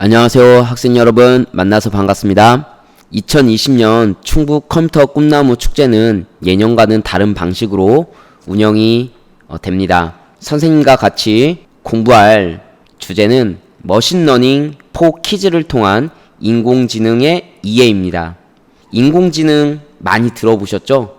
안녕하세요. 학생 여러분, 만나서 반갑습니다. 2020년 충북 컴퓨터 꿈나무 축제는 예년과는 다른 방식으로 운영이 됩니다. 선생님과 같이 공부할 주제는 머신러닝 포 키즈를 통한 인공지능의 이해입니다. 인공지능 많이 들어보셨죠?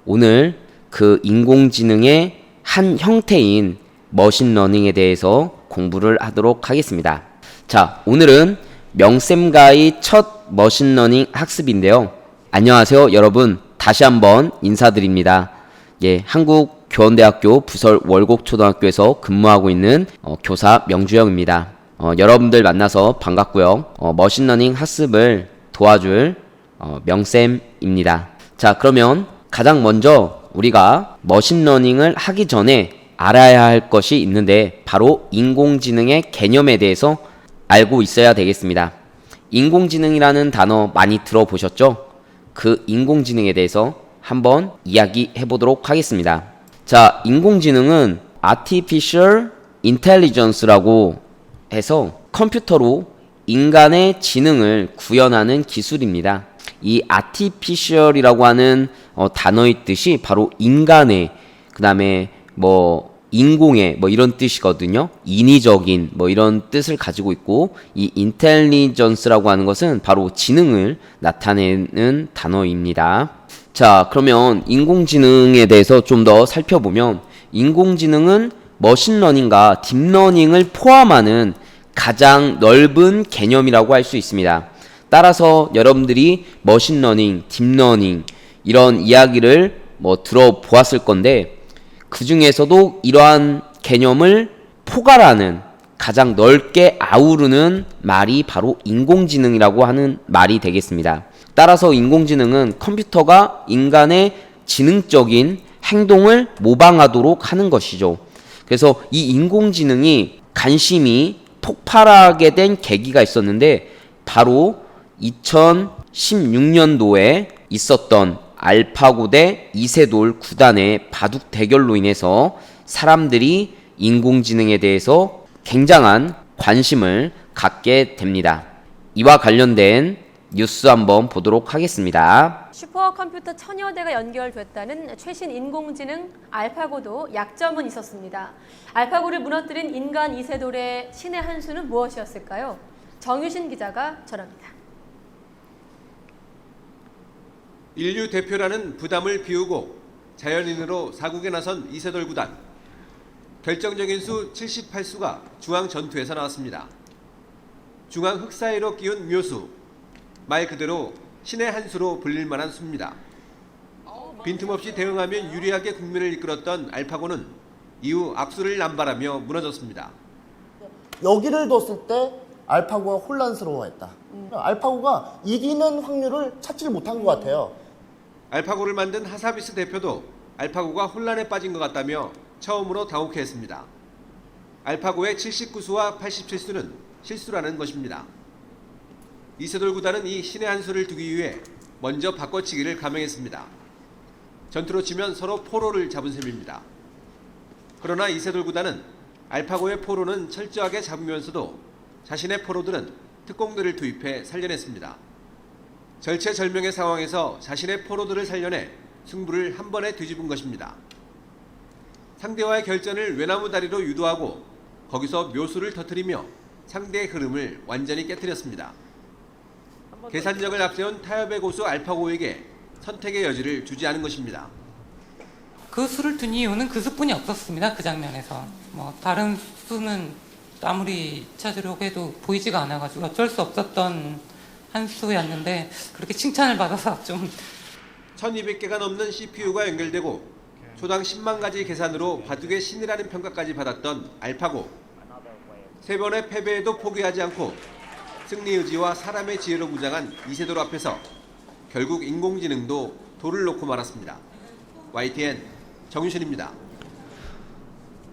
오늘 그 인공지능의 한 형태인 머신러닝에 대해서 공부를 하도록 하겠습니다. 자, 오늘은 명쌤과의 첫 머신러닝 학습인데요. 안녕하세요, 여러분. 다시 한번 인사드립니다. 한국교원대학교 부설 월곡초등학교에서 근무하고 있는 교사 명주영입니다. 여러분들 만나서 반갑고요. 머신러닝 학습을 도와줄 명쌤입니다. 자, 그러면 가장 먼저 우리가 머신러닝을 하기 전에 알아야 할 것이 있는데 바로 인공지능의 개념에 대해서 알고 있어야 되겠습니다. 인공지능이라는 단어 많이 들어보셨죠? 그 인공지능에 대해서 한번 이야기해 보도록 하겠습니다. 자, 인공지능은 Artificial Intelligence라고 해서 컴퓨터로 인간의 지능을 구현하는 기술입니다. 이 Artificial이라고 하는 단어의 뜻이 바로 인간의, 그 다음에 인공의 이런 뜻이거든요. 인위적인 이런 뜻을 가지고 있고, 이 intelligence라고 하는 것은 바로 지능을 나타내는 단어입니다. 자, 그러면 인공지능에 대해서 좀 더 살펴보면, 인공지능은 머신러닝과 딥러닝을 포함하는 가장 넓은 개념이라고 할 수 있습니다. 따라서 여러분들이 머신러닝, 딥러닝 이런 이야기를 들어보았을 건데, 그 중에서도 이러한 개념을 포괄하는, 가장 넓게 아우르는 말이 바로 인공지능이라고 하는 말이 되겠습니다. 따라서 인공지능은 컴퓨터가 인간의 지능적인 행동을 모방하도록 하는 것이죠. 그래서 이 인공지능이 관심이 폭발하게 된 계기가 있었는데, 바로 2016년도에 있었던 알파고 대 이세돌 구단의 바둑 대결로 인해서 사람들이 인공지능에 대해서 굉장한 관심을 갖게 됩니다. 이와 관련된 뉴스 한번 보도록 하겠습니다. 슈퍼컴퓨터 천여 대가 연결됐다는 최신 인공지능 알파고도 약점은 있었습니다. 알파고를 무너뜨린 인간 이세돌의 신의 한 수는 무엇이었을까요? 정유신 기자가 전합니다. 인류 대표라는 부담을 비우고 자연인으로 사국에 나선 이세돌 구단. 결정적인 수 78수가 중앙 전투에서 나왔습니다. 중앙 흙 사이로 끼운 묘수, 말 그대로 신의 한 수로 불릴 만한 수입니다. 빈틈없이 대응하며 유리하게 국면을 이끌었던 알파고는 이후 악수를 남발하며 무너졌습니다. 여기를 뒀을 때 알파고가 혼란스러워했다. 알파고가 이기는 확률을 찾지를 못한 것 같아요. 알파고를 만든 하사비스 대표도 알파고가 혼란에 빠진 것 같다며 처음으로 당혹해했습니다. 알파고의 79수와 87수는 실수라는 것입니다. 이세돌 구단은 이 신의 한 수를 두기 위해 먼저 바꿔치기를 감행했습니다. 전투로 치면 서로 포로를 잡은 셈입니다. 그러나 이세돌 구단은 알파고의 포로는 철저하게 잡으면서도 자신의 포로들은 특공대를 투입해 살려냈습니다. 절체절명의 상황에서 자신의 포로들을 살려내 승부를 한 번에 뒤집은 것입니다. 상대와의 결전을 외나무 다리로 유도하고 거기서 묘수를 터뜨리며 상대의 흐름을 완전히 깨뜨렸습니다. 계산력을 앞세운 타협의 고수 알파고에게 선택의 여지를 주지 않은 것입니다. 그 수를 둔 이유는 그 수뿐이 없었습니다. 그 장면에서 다른 수는 아무리 찾으려고 해도 보이지가 않아가지고 어쩔 수 없었던 한 수였는데, 그렇게 칭찬을 받아서 좀 1200개가 넘는 CPU가 연결되고 초당 10만 가지 계산으로 바둑의 신이라는 평가까지 받았던 알파고. 세 번의 패배에도 포기하지 않고 승리 의지와 사람의 지혜로 무장한 이세돌 앞에서 결국 인공지능도 돌을 놓고 말았습니다. YTN 정유신입니다.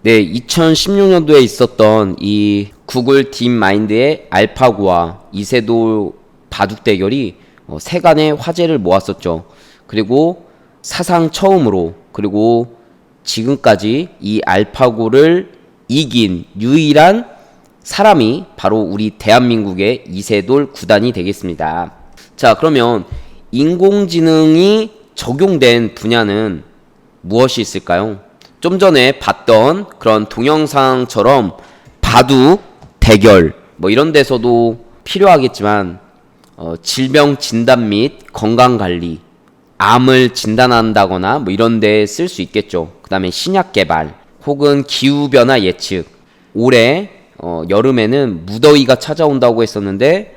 네, 2016년도에 있었던 이 구글 딥마인드의 알파고와 이세돌 바둑 대결이 세간의 화제를 모았었죠. 그리고 사상 처음으로, 그리고 지금까지 이 알파고를 이긴 유일한 사람이 바로 우리 대한민국의 이세돌 구단이 되겠습니다. 자, 그러면 인공지능이 적용된 분야는 무엇이 있을까요? 좀 전에 봤던 그런 동영상처럼 바둑, 대결 뭐 이런 데서도 필요하겠지만 질병 진단 및 건강 관리, 암을 진단한다거나 뭐 이런 데 쓸 수 있겠죠. 그 다음에 신약 개발 혹은 기후변화 예측. 올해 여름에는 무더위가 찾아온다고 했었는데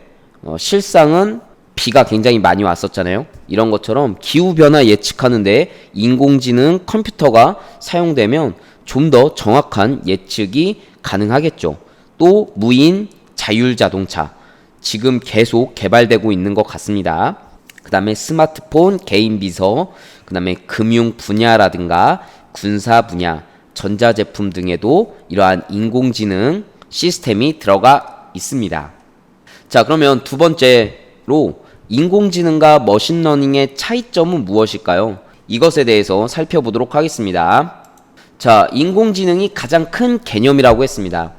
실상은 비가 굉장히 많이 왔었잖아요. 이런 것처럼 기후변화 예측하는데 인공지능 컴퓨터가 사용되면 좀 더 정확한 예측이 가능하겠죠. 또 무인 자율자동차 지금 계속 개발되고 있는 것 같습니다. 그 다음에 스마트폰, 개인 비서, 그 다음에 금융 분야라든가 군사 분야, 전자제품 등에도 이러한 인공지능 시스템이 들어가 있습니다. 자, 그러면 두 번째로 인공지능과 머신러닝의 차이점은 무엇일까요? 이것에 대해서 살펴보도록 하겠습니다. 자, 인공지능이 가장 큰 개념이라고 했습니다.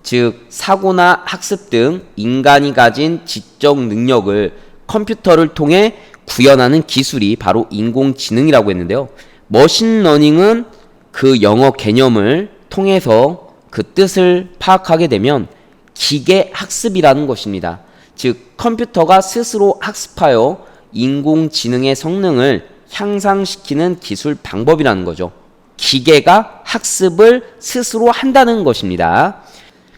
즉, 사고나 학습 등 인간이 가진 지적 능력을 컴퓨터를 통해 구현하는 기술이 바로 인공지능이라고 했는데요. 머신러닝은 그 영어 개념을 통해서 그 뜻을 파악하게 되면 기계 학습이라는 것입니다. 즉, 컴퓨터가 스스로 학습하여 인공지능의 성능을 향상시키는 기술 방법이라는 거죠. 기계가 학습을 스스로 한다는 것입니다.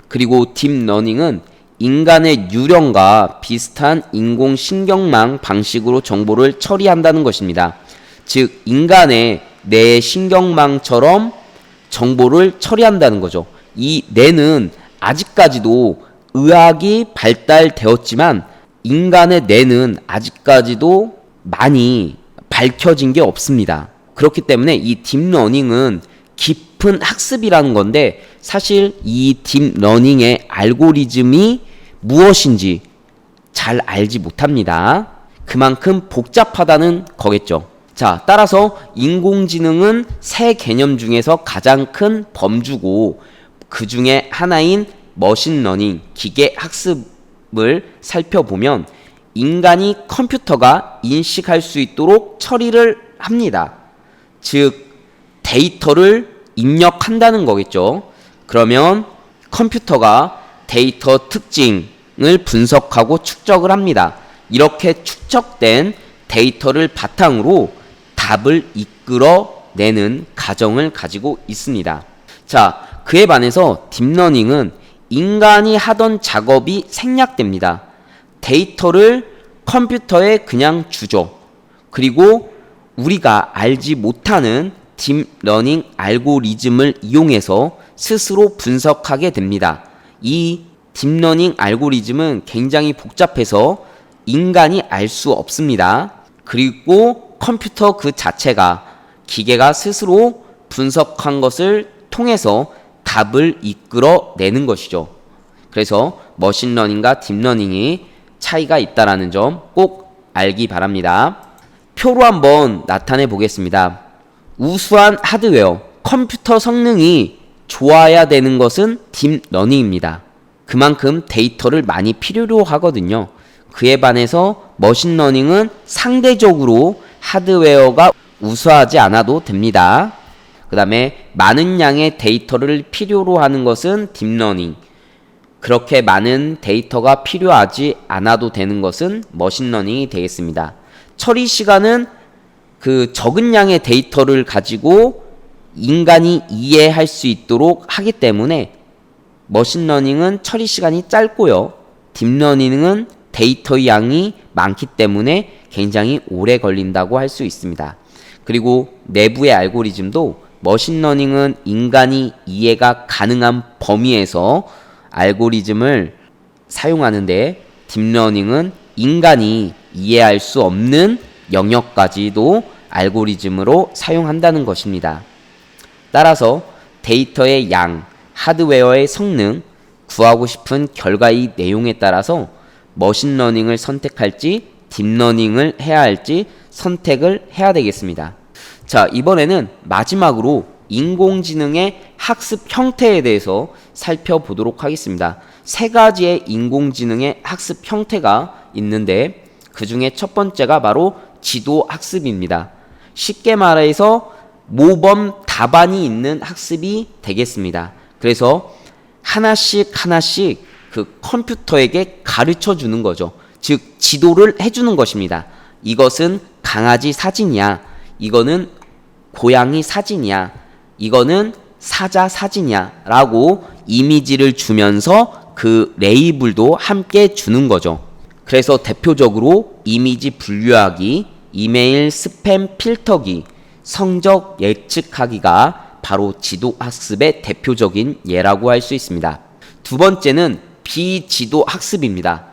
그리고 딥러닝은 인간의 유령과 비슷한 인공신경망 방식으로 정보를 처리한다는 것입니다. 즉, 인간의 뇌 신경망처럼 정보를 처리한다는 거죠. 이 뇌는 아직까지도 의학이 발달되었지만 인간의 뇌는 아직까지도 많이 밝혀진 게 없습니다. 그렇기 때문에 이 딥러닝은 깊은 학습이라는 건데 사실 이 딥러닝의 알고리즘이 무엇인지 잘 알지 못합니다. 그만큼 복잡하다는 거겠죠. 자, 따라서 인공지능은 세 개념 중에서 가장 큰 범주고 그 중에 하나인 머신러닝, 기계 학습을 살펴보면 인간이 컴퓨터가 인식할 수 있도록 처리를 합니다. 즉, 데이터를 입력한다는 거겠죠. 그러면 컴퓨터가 데이터 특징을 분석하고 축적을 합니다. 이렇게 축적된 데이터를 바탕으로 답을 이끌어내는 가정을 가지고 있습니다. 자, 그에 반해서 딥러닝은 인간이 하던 작업이 생략됩니다. 데이터를 컴퓨터에 그냥 주죠. 그리고 우리가 알지 못하는 딥러닝 알고리즘을 이용해서 스스로 분석하게 됩니다. 이 딥러닝 알고리즘은 굉장히 복잡해서 인간이 알 수 없습니다. 그리고 컴퓨터 그 자체가 기계가 스스로 분석한 것을 통해서 답을 이끌어내는 것이죠. 그래서 머신러닝과 딥러닝이 차이가 있다는 점 꼭 알기 바랍니다. 표로 한번 나타내 보겠습니다. 우수한 하드웨어, 컴퓨터 성능이 좋아야 되는 것은 딥러닝입니다. 그만큼 데이터를 많이 필요로 하거든요. 그에 반해서 머신러닝은 상대적으로 하드웨어가 우수하지 않아도 됩니다. 그 다음에 많은 양의 데이터를 필요로 하는 것은 딥러닝. 그렇게 많은 데이터가 필요하지 않아도 되는 것은 머신러닝이 되겠습니다. 처리 시간은 그 적은 양의 데이터를 가지고 인간이 이해할 수 있도록 하기 때문에 머신러닝은 처리 시간이 짧고요. 딥러닝은 데이터의 양이 많기 때문에 굉장히 오래 걸린다고 할 수 있습니다. 그리고 내부의 알고리즘도 머신러닝은 인간이 이해가 가능한 범위에서 알고리즘을 사용하는데 딥러닝은 인간이 이해할 수 없는 영역까지도 알고리즘으로 사용한다는 것입니다. 따라서 데이터의 양, 하드웨어의 성능, 구하고 싶은 결과의 내용에 따라서 머신러닝을 선택할지 딥러닝을 해야 할지 선택을 해야 되겠습니다. 자, 이번에는 마지막으로 인공지능의 학습 형태에 대해서 살펴보도록 하겠습니다. 세 가지의 인공지능의 학습 형태가 있는데 그 중에 첫 번째가 바로 지도 학습입니다. 쉽게 말해서 모범 답안이 있는 학습이 되겠습니다. 그래서 하나씩 그 컴퓨터에게 가르쳐 주는 거죠. 즉 지도를 해주는 것입니다. 이것은 강아지 사진이야. 이거는 고양이 사진이야. 이거는 사자 사진이야. 라고 이미지를 주면서 그 레이블도 함께 주는 거죠. 그래서 대표적으로 이미지 분류하기, 이메일 스팸 필터기, 성적 예측하기가 바로 지도 학습의 대표적인 예라고 할 수 있습니다. 두 번째는 비지도 학습입니다.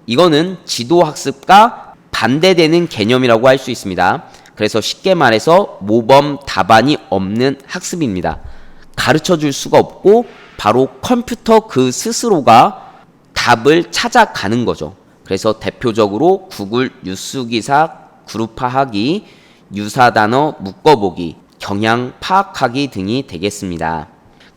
이거는 지도 학습과 반대되는 개념이라고 할 수 있습니다. 그래서 쉽게 말해서 모범 답안이 없는 학습입니다. 가르쳐 줄 수가 없고 바로 컴퓨터 그 스스로가 답을 찾아가는 거죠. 그래서 대표적으로 구글 뉴스 기사 그룹화하기, 유사 단어 묶어보기, 경향 파악하기 등이 되겠습니다.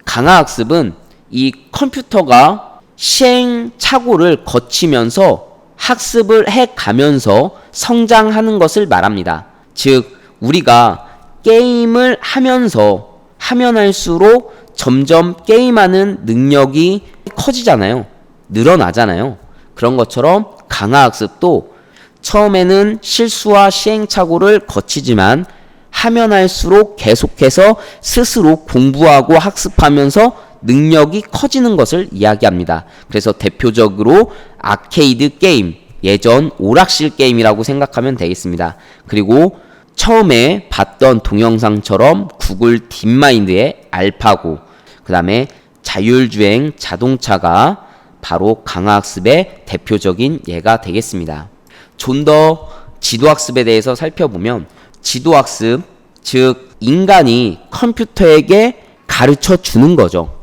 강화학습은 이 컴퓨터가 시행착오를 거치면서 학습을 해가면서 성장하는 것을 말합니다. 즉 우리가 게임을 하면서 하면 할수록 점점 게임하는 능력이 커지잖아요. 늘어나잖아요. 그런 것처럼 강화학습도 처음에는 실수와 시행착오를 거치지만 하면 할수록 계속해서 스스로 공부하고 학습하면서 능력이 커지는 것을 이야기합니다. 그래서 대표적으로 아케이드 게임, 예전 오락실 게임이라고 생각하면 되겠습니다. 그리고 처음에 봤던 동영상처럼 구글 딥마인드의 알파고, 그 다음에 자율주행 자동차가 바로 강화학습의 대표적인 예가 되겠습니다. 좀 더 지도학습에 대해서 살펴보면 지도학습, 즉 인간이 컴퓨터에게 가르쳐 주는 거죠.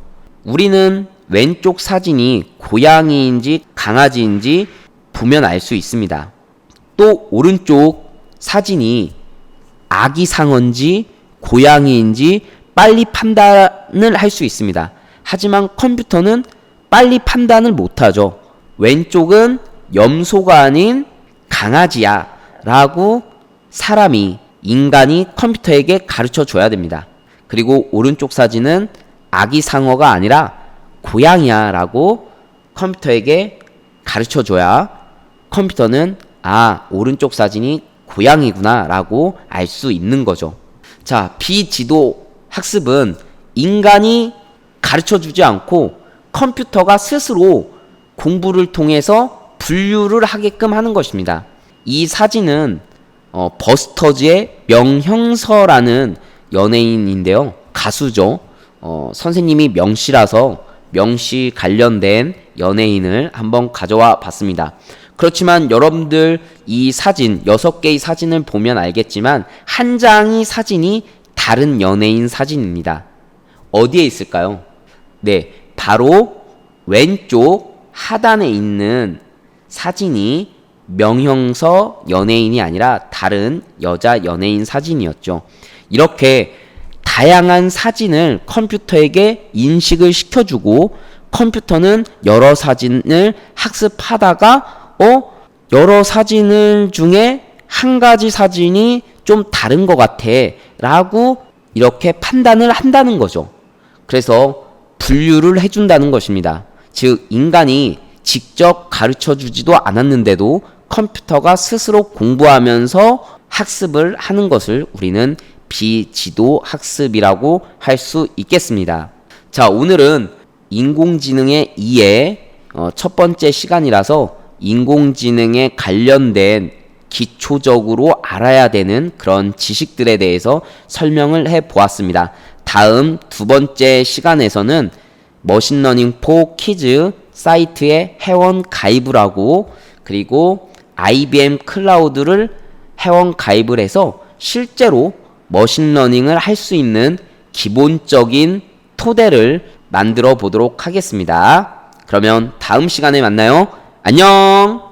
우리는 왼쪽 사진이 고양이인지 강아지인지 보면 알 수 있습니다. 또 오른쪽 사진이 아기 상어인지 고양이인지 빨리 판단을 할 수 있습니다. 하지만 컴퓨터는 빨리 판단을 못하죠. 왼쪽은 염소가 아닌 강아지야 라고 인간이 컴퓨터에게 가르쳐 줘야 됩니다. 그리고 오른쪽 사진은 아기 상어가 아니라 고양이야 라고 컴퓨터에게 가르쳐 줘야 컴퓨터는 오른쪽 사진이 고양이구나 라고 알 수 있는 거죠. 자, 비지도 학습은 인간이 가르쳐 주지 않고 컴퓨터가 스스로 공부를 통해서 분류를 하게끔 하는 것입니다. 이 사진은 버스터즈의 명형서라는 연예인인데요. 가수죠. 선생님이 명씨라서 명씨 관련된 연예인을 한번 가져와 봤습니다. 그렇지만 여러분들 이 사진 6개의 사진을 보면 알겠지만 한 장의 사진이 다른 연예인 사진입니다. 어디에 있을까요? 네, 바로 왼쪽 하단에 있는 사진이 명형서 연예인이 아니라 다른 여자 연예인 사진이었죠. 이렇게 다양한 사진을 컴퓨터에게 인식을 시켜주고 컴퓨터는 여러 사진을 학습하다가 여러 사진을 중에 한 가지 사진이 좀 다른 것 같아 라고 이렇게 판단을 한다는 거죠. 그래서 분류를 해준다는 것입니다. 즉 인간이 직접 가르쳐주지도 않았는데도 컴퓨터가 스스로 공부하면서 학습을 하는 것을 우리는 비지도 학습이라고 할 수 있겠습니다. 자, 오늘은 인공지능의 이해 첫 번째 시간이라서 인공지능에 관련된 기초적으로 알아야 되는 그런 지식들에 대해서 설명을 해 보았습니다. 다음 두 번째 시간에서는 머신러닝 포 키즈 사이트에 회원 가입을 하고 그리고 IBM 클라우드를 회원 가입을 해서 실제로 머신러닝을 할 수 있는 기본적인 토대를 만들어 보도록 하겠습니다. 그러면 다음 시간에 만나요. 안녕!